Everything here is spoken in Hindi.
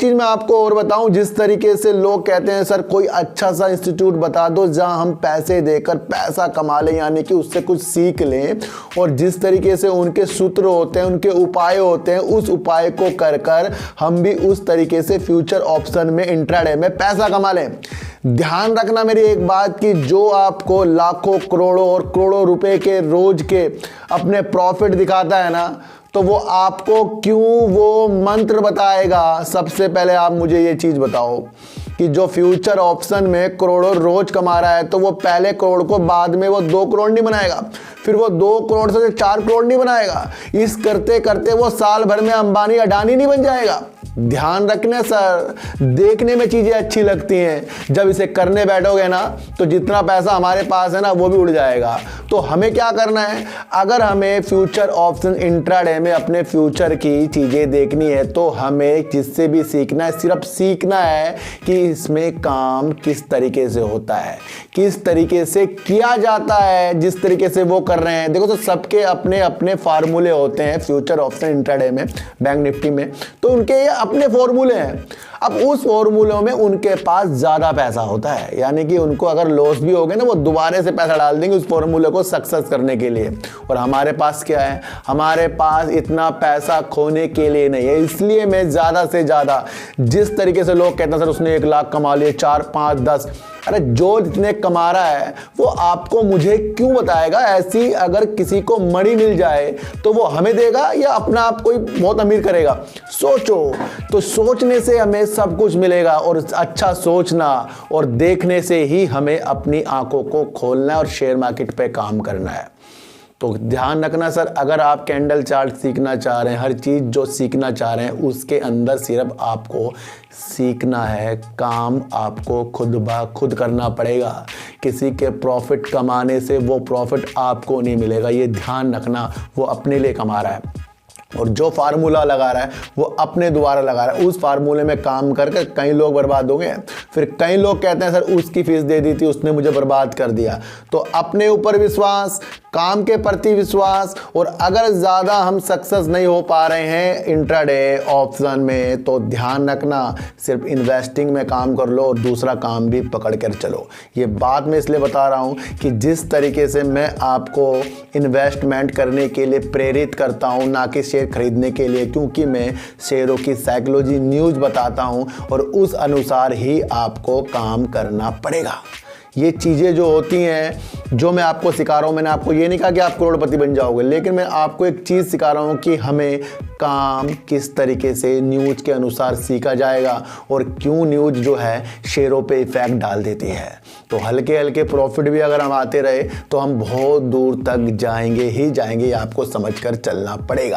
चीज़ मैं आपको और बताऊं, जिस तरीके से लोग कहते हैं सर कोई अच्छा सा इंस्टीट्यूट बता दो जहां हम पैसे देकर पैसा कमा लें, यानी कि उससे कुछ सीख लें, और जिस तरीके से उनके सूत्र होते हैं, उनके उपाय होते हैं, उस उपाय को कर कर हम भी उस तरीके से फ्यूचर ऑप्शन में इंट्राडे में पैसा कमा लें। ध्यान रखना मेरी एक बात कि जो आपको लाखों करोड़ों और करोड़ों रुपए के रोज के अपने प्रॉफिट दिखाता है ना, तो वो आपको क्यों वो मंत्र बताएगा। सबसे पहले आप मुझे ये चीज़ बताओ कि जो फ्यूचर ऑप्शन में करोड़ों रोज कमा रहा है, तो वो पहले करोड़ को बाद में वो 2 करोड़ नहीं बनाएगा, फिर वो 2 करोड़ से 4 करोड़ नहीं बनाएगा। इस करते करते वो साल भर में अंबानी अडानी नहीं बन जाएगा। ध्यान रखना सर, देखने में चीज़ें अच्छी लगती हैं, जब इसे करने बैठोगे ना तो जितना पैसा हमारे पास है ना वो भी उड़ जाएगा। तो हमें क्या करना है, अगर हमें फ्यूचर ऑप्शन इंट्राडे में अपने फ्यूचर की चीज़ें देखनी है तो हमें जिससे भी सीखना है, सिर्फ सीखना है कि इसमें काम किस तरीके से होता है, किस तरीके से किया जाता है, जिस तरीके से वो कर रहे हैं। देखो तो सबके अपने अपने फार्मूले होते हैं फ्यूचर ऑप्शन इंट्राडे में, बैंक निफ्टी में, तो उनके ये अपने फॉर्मूले हैं। अब उस फॉर्मूलों में उनके पास ज़्यादा पैसा होता है, यानी कि उनको अगर लॉस भी हो गए ना, वो दोबारा से पैसा डाल देंगे उस फॉर्मूले को सक्सेस करने के लिए। और हमारे पास क्या है, हमारे पास इतना पैसा खोने के लिए नहीं है। इसलिए मैं ज़्यादा से ज़्यादा, जिस तरीके से लोग कहते हैं सर उसने 1 लाख कमा लिए, 4, 5, 10, अरे जो जितने कमा रहा है वो आपको मुझे क्यों बताएगा। ऐसी अगर किसी को मणि मिल जाए तो वो हमें देगा या अपना आप कोई बहुत अमीर करेगा। सोचो, तो सोचने से हमें सब कुछ मिलेगा, और अच्छा सोचना और देखने से ही हमें अपनी आंखों को खोलना है और शेयर मार्केट पे काम करना है। तो ध्यान रखना सर, अगर आप कैंडल चार्ट सीखना चाह रहे हैं, हर चीज़ जो सीखना चाह रहे हैं, उसके अंदर सिर्फ आपको सीखना है, काम आपको खुद ब खुद करना पड़ेगा। किसी के प्रॉफिट कमाने से वो प्रॉफिट आपको नहीं मिलेगा, ये ध्यान रखना। वो अपने लिए कमा रहा है और जो फार्मूला लगा रहा है वो अपने द्वारा लगा रहा है। उस फार्मूले में काम करके कई लोग बर्बाद हो गए, फिर कई लोग कहते हैं सर उसकी फीस दे दी थी, उसने मुझे बर्बाद कर दिया। तो अपने ऊपर विश्वास, काम के प्रति विश्वास, और अगर ज़्यादा हम सक्सेस नहीं हो पा रहे हैं इंट्राडे ऑप्शन में, तो ध्यान रखना सिर्फ इन्वेस्टिंग में काम कर लो और दूसरा काम भी पकड़ कर चलो। ये बात मैं इसलिए बता रहा हूँ कि जिस तरीके से मैं आपको इन्वेस्टमेंट करने के लिए प्रेरित करता हूँ, ना कि शेयर खरीदने के लिए, क्योंकि मैं शेयरों की साइकोलॉजी न्यूज़ बताता हूँ और उस अनुसार ही आपको काम करना पड़ेगा। ये चीज़ें जो होती हैं जो मैं आपको सिखा रहा हूँ, मैंने आपको ये नहीं कहा कि आप करोड़पति बन जाओगे, लेकिन मैं आपको एक चीज़ सिखा रहा हूँ कि हमें काम किस तरीके से न्यूज़ के अनुसार सीखा जाएगा और क्यों न्यूज़ जो है शेयरों पे इफेक्ट डाल देती है। तो हल्के हल्के प्रॉफिट भी अगर हम आते रहे तो हम बहुत दूर तक जाएंगे ही जाएंगे, आपको समझ कर चलना पड़ेगा।